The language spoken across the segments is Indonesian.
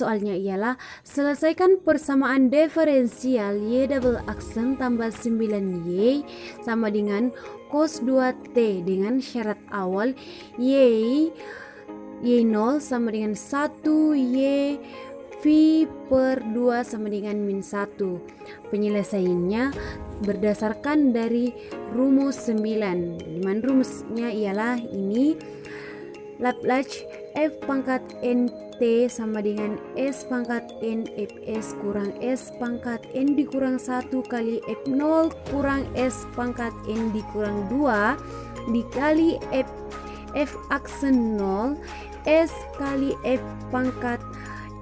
soalnya ialah selesaikan persamaan diferensial Y double aksen tambah 9Y sama dengan cos 2T dengan syarat awal Y0 sama dengan 1Y V per 2 sama dengan min 1. Penyelesaiannya berdasarkan dari rumus 9. Dimana rumusnya ialah ini, Laplace F pangkat NT sama dengan S pangkat N Fs kurang S pangkat N dikurang 1 kali F0 kurang S pangkat N dikurang 2 dikali F aksen 0 S kali F pangkat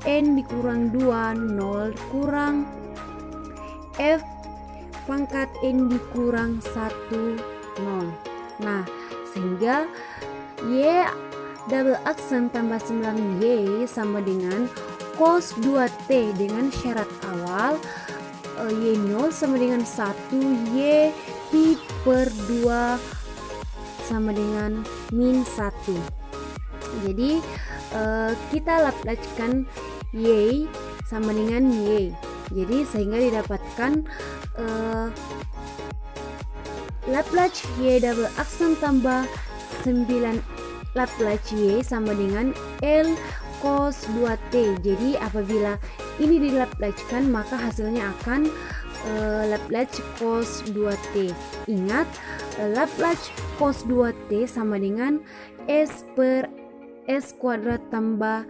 N dikurang 2 0 kurang F pangkat N dikurang 1 0. Nah, sehingga Y double aksen tambah 9Y sama dengan cos 2T dengan syarat awal Y0 sama dengan 1Y Pi per 2 sama dengan min 1. Jadi kita laplacekan Y sama dengan Y. Jadi sehingga didapatkan Laplace Y double aksen tambah 9 Laplace Y sama dengan L cos 2T. Jadi apabila ini dilaplacekan maka hasilnya akan Laplace cos 2T. Ingat, Laplace cos 2T sama dengan S per S kuadrat tambah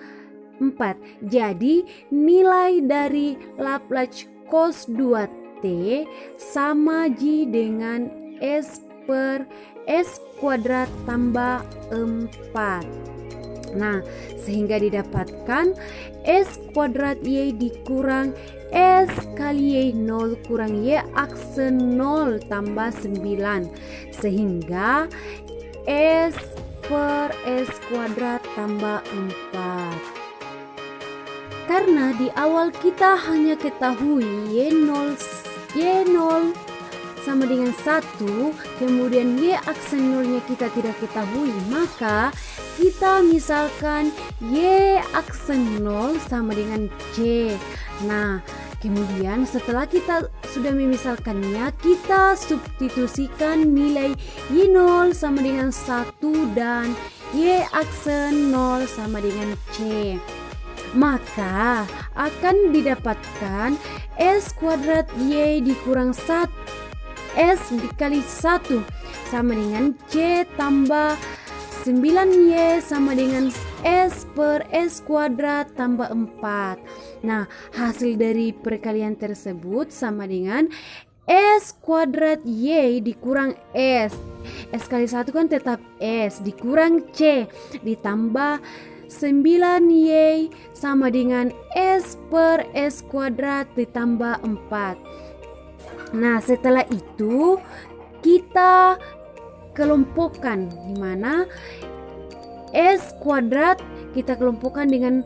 4. Jadi nilai dari Laplace cos 2T sama J dengan S per S kuadrat tambah 4. Nah, sehingga didapatkan S kuadrat Y dikurang S kali Y0 kurang Y aksen 0 tambah 9. Sehingga S per S kuadrat tambah 4. Karena di awal kita hanya ketahui Y0 sama dengan 1, kemudian Y aksen 0-nya kita tidak ketahui, maka kita misalkan Y aksen 0 sama dengan C. Nah, kemudian setelah kita sudah memisalkannya, kita substitusikan nilai Y0 sama dengan 1 dan Y aksen 0 sama dengan C. Maka akan didapatkan S kuadrat Y dikurang 1 S dikali 1 sama dengan C tambah 9Y sama dengan S per S kuadrat tambah 4. Nah, hasil dari perkalian tersebut sama dengan S kuadrat Y dikurang S. S kali 1 kan tetap S dikurang C ditambah 9Y sama dengan S per S kuadrat ditambah 4. Nah, setelah itu kita kelompokkan, di mana S kuadrat kita kelompokkan dengan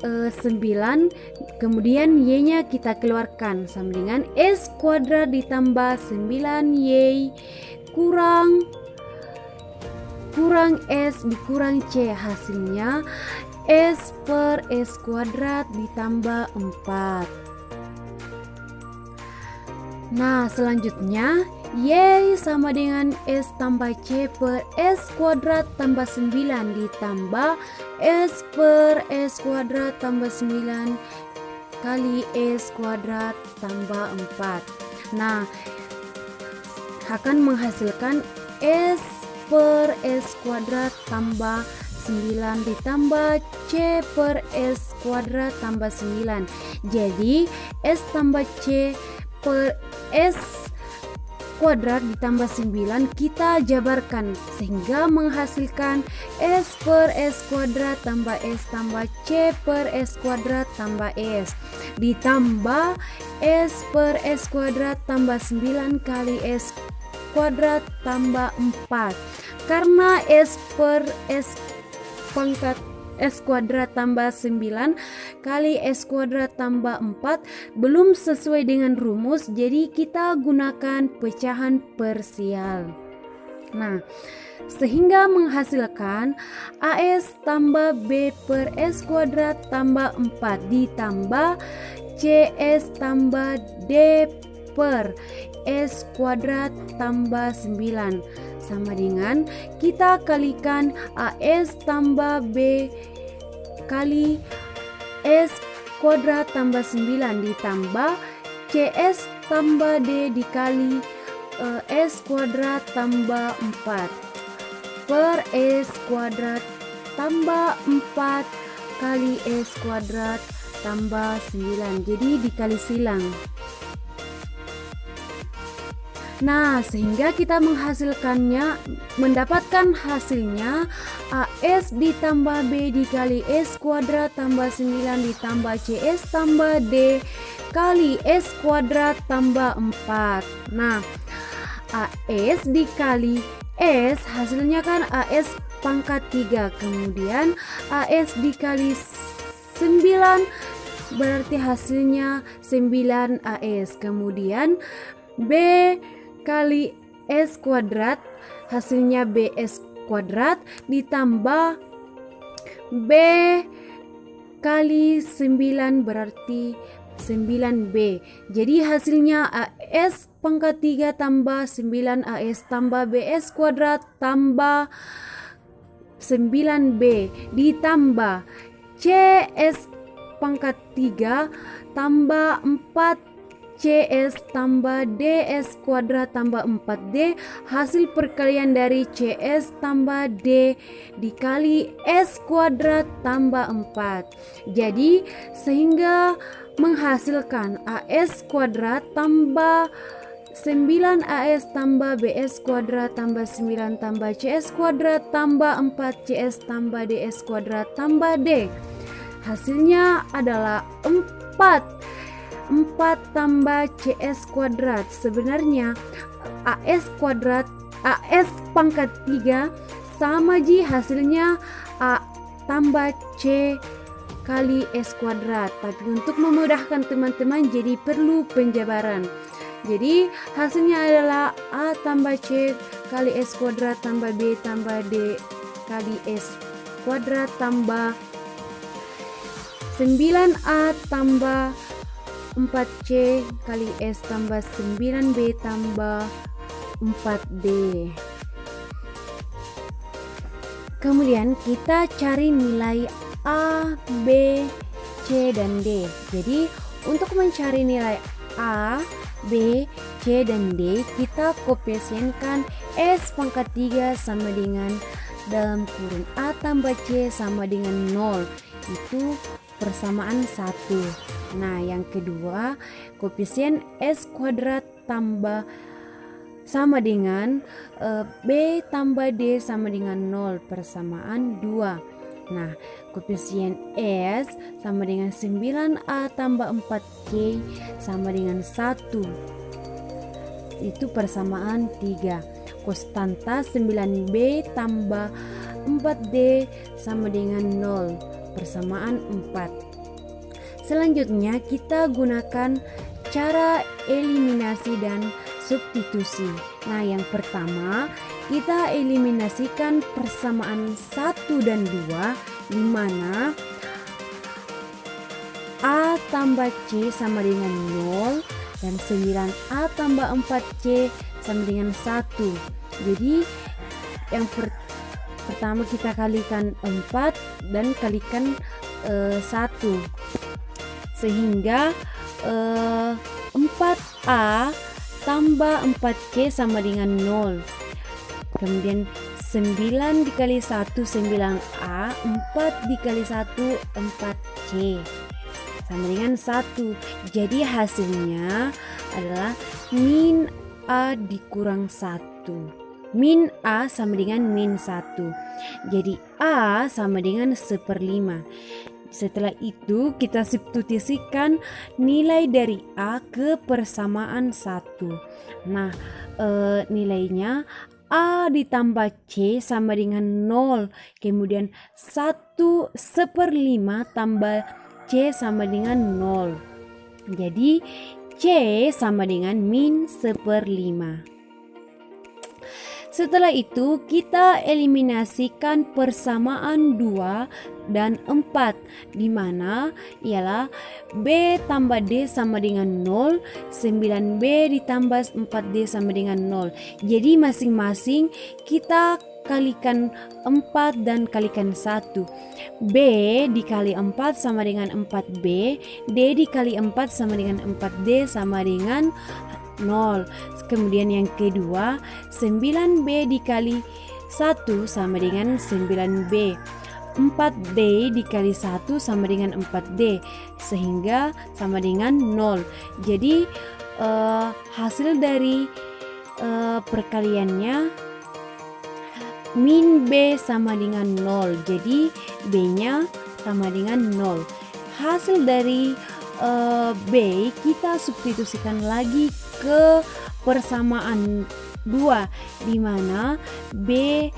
9, kemudian Y-nya kita keluarkan sama dengan S kuadrat ditambah 9Y kurang S dikurang C, hasilnya S per S kuadrat ditambah 4. Nah, selanjutnya Y sama dengan S tambah C per S kuadrat tambah 9 ditambah S per S kuadrat tambah 9 kali S kuadrat tambah 4. Nah, akan menghasilkan S per S kuadrat tambah 9 ditambah C per S kuadrat tambah 9. Jadi S tambah C per S kuadrat ditambah 9 kita jabarkan sehingga menghasilkan S per S kuadrat tambah S tambah C per S kuadrat tambah S ditambah S per S kuadrat tambah 9 kali S kuadrat tambah 4. Karena S per S pangkat S kuadrat tambah 9 kali S kuadrat tambah 4 belum sesuai dengan rumus, jadi kita gunakan pecahan parsial. Nah, sehingga menghasilkan AS tambah B per S kuadrat tambah 4 ditambah CS tambah D per S kuadrat tambah 9 sama dengan kita kalikan AS tambah B kali S kuadrat tambah 9 ditambah CS tambah D dikali S kuadrat tambah 4 per S kuadrat tambah 4 kali S kuadrat tambah 9. Jadi dikali silang. Nah, sehingga kita mendapatkan hasilnya AS ditambah B dikali S kuadrat tambah 9 ditambah CS tambah D kali S kuadrat tambah 4. Nah, AS dikali S hasilnya kan AS pangkat 3, kemudian AS dikali 9 berarti hasilnya 9 AS, kemudian B kali S kuadrat hasilnya BS kuadrat ditambah B kali 9 berarti 9B. Jadi hasilnya AS pangkat 3 tambah 9 AS tambah BS kuadrat tambah 9B ditambah CS pangkat 3 tambah 4 CS tambah DS kuadrat tambah 4D, hasil perkalian dari CS tambah D dikali S kuadrat tambah 4. Jadi sehingga menghasilkan AS kuadrat tambah 9 AS tambah BS kuadrat tambah 9 tambah CS kuadrat tambah 4 CS tambah DS kuadrat tambah D. Hasilnya adalah 4 tambah CS kuadrat. Sebenarnya AS kuadrat AS pangkat 3 sama ji hasilnya A tambah C kali S kuadrat. Tapi untuk memudahkan teman-teman jadi perlu penjabaran. Jadi hasilnya adalah A tambah C kali S kuadrat tambah B tambah D kali S kuadrat tambah 9A tambah 4C kali S tambah 9B tambah 4D. Kemudian kita cari nilai A, B, C, dan D. Jadi untuk mencari nilai A, B, C, dan D kita koefisienkan S pangkat 3 sama dengan dalam kurung A tambah C sama dengan 0. Itu persamaan 1. Nah, yang kedua, koefisien S kuadrat tambah sama dengan B tambah D sama dengan 0 persamaan 2. Nah, koefisien S sama dengan 9A tambah 4C sama dengan 1. Itu persamaan 3. Konstanta 9B tambah 4D sama dengan 0 persamaan 4. Selanjutnya kita gunakan cara eliminasi dan substitusi. Nah, yang pertama kita eliminasikan persamaan 1 dan 2 di mana A tambah C sama dengan 0 dan 9A tambah 4C sama dengan 1. Jadi yang pertama kita kalikan 4 dan kalikan 1. Sehingga 4A tambah 4C sama dengan 0. Kemudian 9 dikali 1 9A, 4 dikali 1 4C sama dengan 1. Jadi hasilnya adalah min A dikurang 1. Min A sama dengan min 1. Jadi A sama dengan 1/5. Setelah itu kita substitusikan nilai dari A ke persamaan 1. Nah, nilainya A ditambah C sama dengan 0. Kemudian 1/1 tambah C sama dengan 0. Jadi C sama dengan min 1/5. Setelah itu kita eliminasikan persamaan 2 dan 4, di mana ialah B tambah D sama dengan 0, 9B ditambah 4D sama dengan 0. Jadi masing-masing kita kalikan 4 dan kalikan 1. B dikali 4 sama dengan 4B, D dikali 4 sama dengan 4D sama dengan 0. Kemudian yang kedua, 9B dikali 1 sama dengan 9B. 4D dikali 1 sama dengan 4D, sehingga sama dengan 0. Jadi hasil dari perkaliannya min B sama dengan 0. Jadi B-nya sama dengan 0. Hasil dari B kita substitusikan lagi ke persamaan 2, di mana B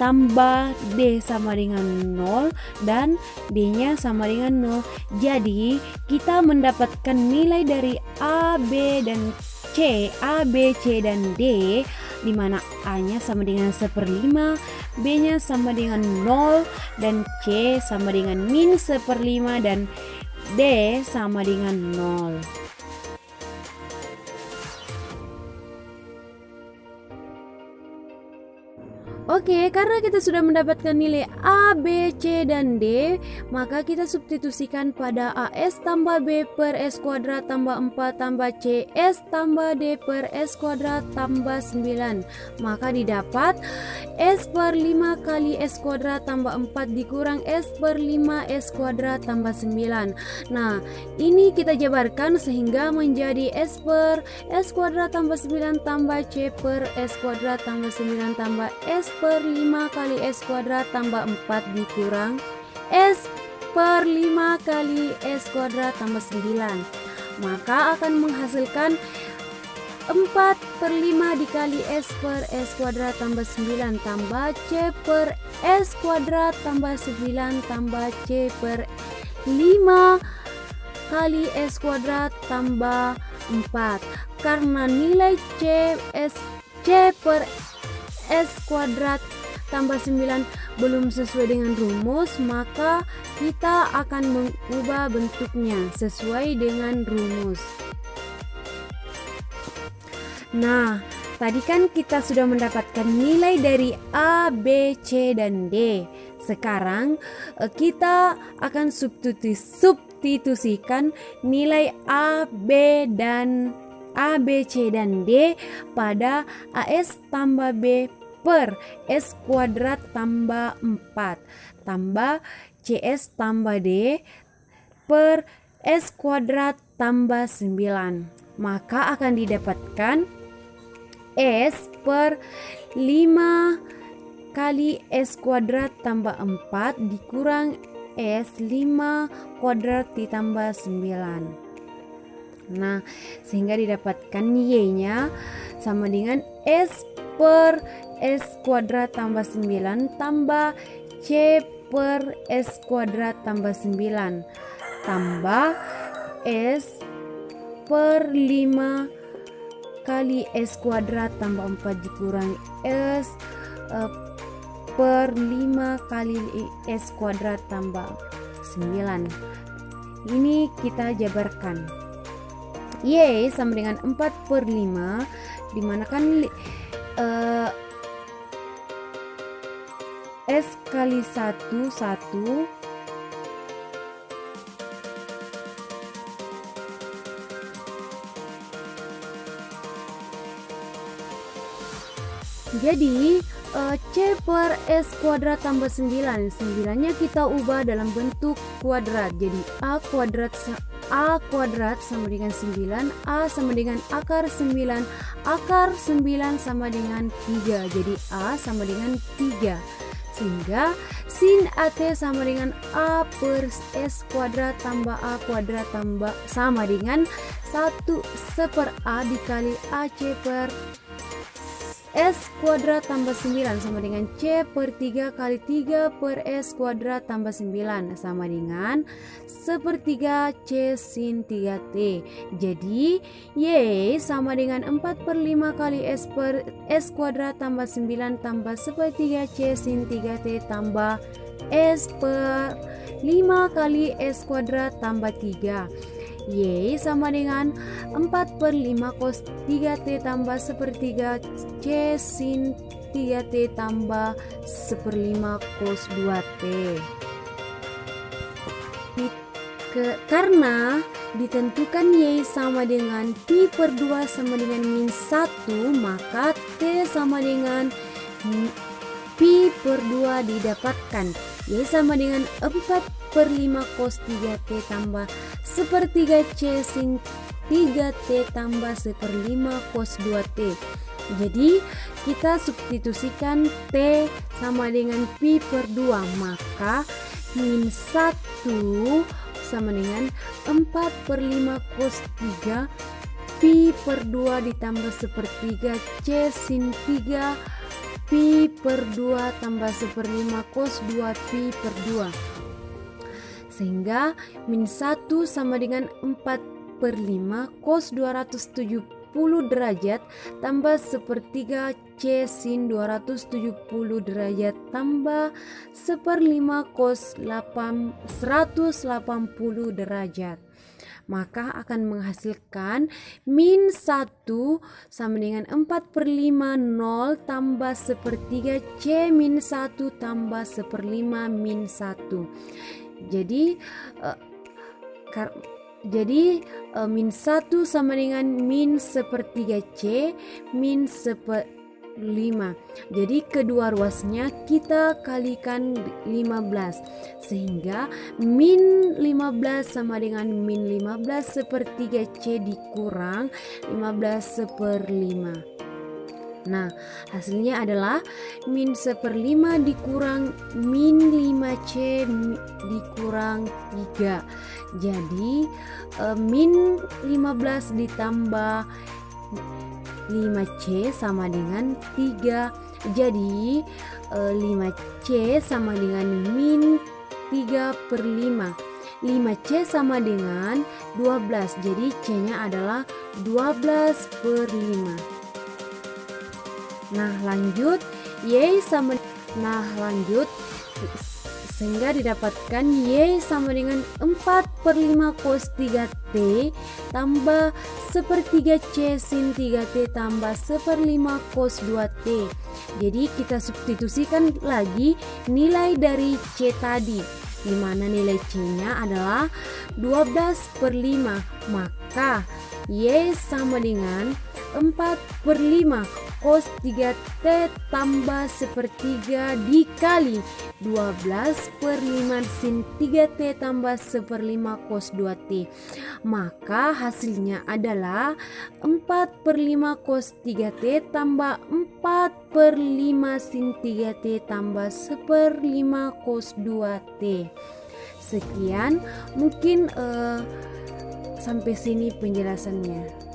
tambah D sama dengan 0 dan D-nya sama dengan 0. Jadi kita mendapatkan nilai dari A, B, dan C, A, B, C, dan D, di mana A-nya sama dengan 1/5, B-nya sama dengan 0, dan C sama dengan min 1/5, dan D sama dengan 0. Oke, karena kita sudah mendapatkan nilai A, B, C, dan D, maka kita substitusikan pada AS tambah B per S kuadrat tambah 4 tambah CS tambah D per S kuadrat tambah 9. Maka didapat S per 5 kali S kuadrat tambah 4 dikurang S per 5 S kuadrat tambah 9. Nah, ini kita jabarkan sehingga menjadi S per S kuadrat tambah 9 tambah C per S kuadrat tambah 9 tambah S per 5 kali S kuadrat tambah 4 dikurang S per 5 kali S kuadrat tambah 9. Maka akan menghasilkan 4/5 dikali S per S kuadrat tambah 9 tambah C per S kuadrat tambah 9 tambah C per 5 kali S kuadrat tambah 4. Karena nilai C per S kuadrat tambah 9 belum sesuai dengan rumus, maka kita akan mengubah bentuknya sesuai dengan rumus. Nah, tadi kan kita sudah mendapatkan nilai dari A, B, C, dan D. Sekarang kita akan substitusikan nilai A, B, C, dan D pada AS tambah B per S kuadrat tambah 4 tambah CS tambah D per S kuadrat tambah 9. Maka akan didapatkan S per 5 kali S kuadrat tambah 4 dikurang S 5 kuadrat ditambah 9. Nah, sehingga didapatkan Y-nya sama dengan S per S kuadrat tambah 9 tambah C per S kuadrat tambah 9 tambah S per 5 kali S kuadrat tambah 4 dikurang S per 5 kali S kuadrat tambah 9. Ini kita jabarkan. Y sama dengan 4/5, dimana kan S kali 1 1, jadi C per S kuadrat tambah 9, 9-nya kita ubah dalam bentuk kuadrat. Jadi A kuadrat sama dengan 9, A sama dengan akar 9, akar 9 sama dengan 3. Jadi A sama dengan 3. Sehingga sin AT sama dengan A per S kuadrat tambah A kuadrat tambah sama dengan 1/A dikali AC per S kuadrat tambah 9 sama dengan C per 3 kali 3 per S kuadrat tambah 9 sama dengan sepertiga C sin 3T. Jadi Y sama dengan 4 per 5 kali S per S kuadrat tambah 9 tambah sepertiga C sin 3T tambah S per 5 kali S kuadrat tambah 3. Y sama dengan 4 per 5 cos 3T tambah sepertiga C sin 3T tambah seperlima cos 2T. Karena ditentukan Y sama dengan Pi per 2 sama dengan min 1, maka T sama dengan Pi per 2 didapatkan. Y sama dengan 4 per 5 cos 3T tambah sepertiga C sin 3T tambah seperlima cos 2T. Jadi kita substitusikan T sama dengan Pi per 2, maka min 1 sama dengan 4 per 5 cos 3 Pi per 2 ditambah sepertiga C sin 3 Pi per 2 tambah seperlima cos 2 Pi per 2. Sehingga min 1 sama dengan 4 per 5 cos 270 derajat tambah sepertiga C sin 270 derajat tambah seperlima cos 180 derajat. Maka akan menghasilkan min 1 sama dengan 4 per 5 0 tambah sepertiga C min 1 tambah seperlima min 1. Jadi min 1 sama dengan min sepertiga C min seperlima. Jadi kedua ruasnya kita kalikan 15, sehingga min 15 sama dengan min 15 sepertiga C dikurang 15 seperlima. Nah, hasilnya adalah min seperlima dikurang min 5C dikurang 3. Jadi min 15 ditambah 5C sama dengan 3. Jadi 5C sama dengan min 3 per 5. 5C sama dengan 12. Jadi C-nya adalah 12 per 5. Sehingga didapatkan Y sama dengan 4 per 5 cos 3T tambah sepertiga C sin 3T tambah seperlima cos 2T. Jadi kita substitusikan lagi nilai dari C tadi, di mana nilai C-nya adalah 12 per 5. Maka Y sama dengan 4 per 5 cos 3T tambah sepertiga dikali 12 per 5 sin 3T tambah seperlima cos 2T. Maka hasilnya adalah 4 per 5 cos 3T tambah 4 per 5 sin 3T tambah seperlima cos 2T. Sekian, mungkin sampai sini penjelasannya.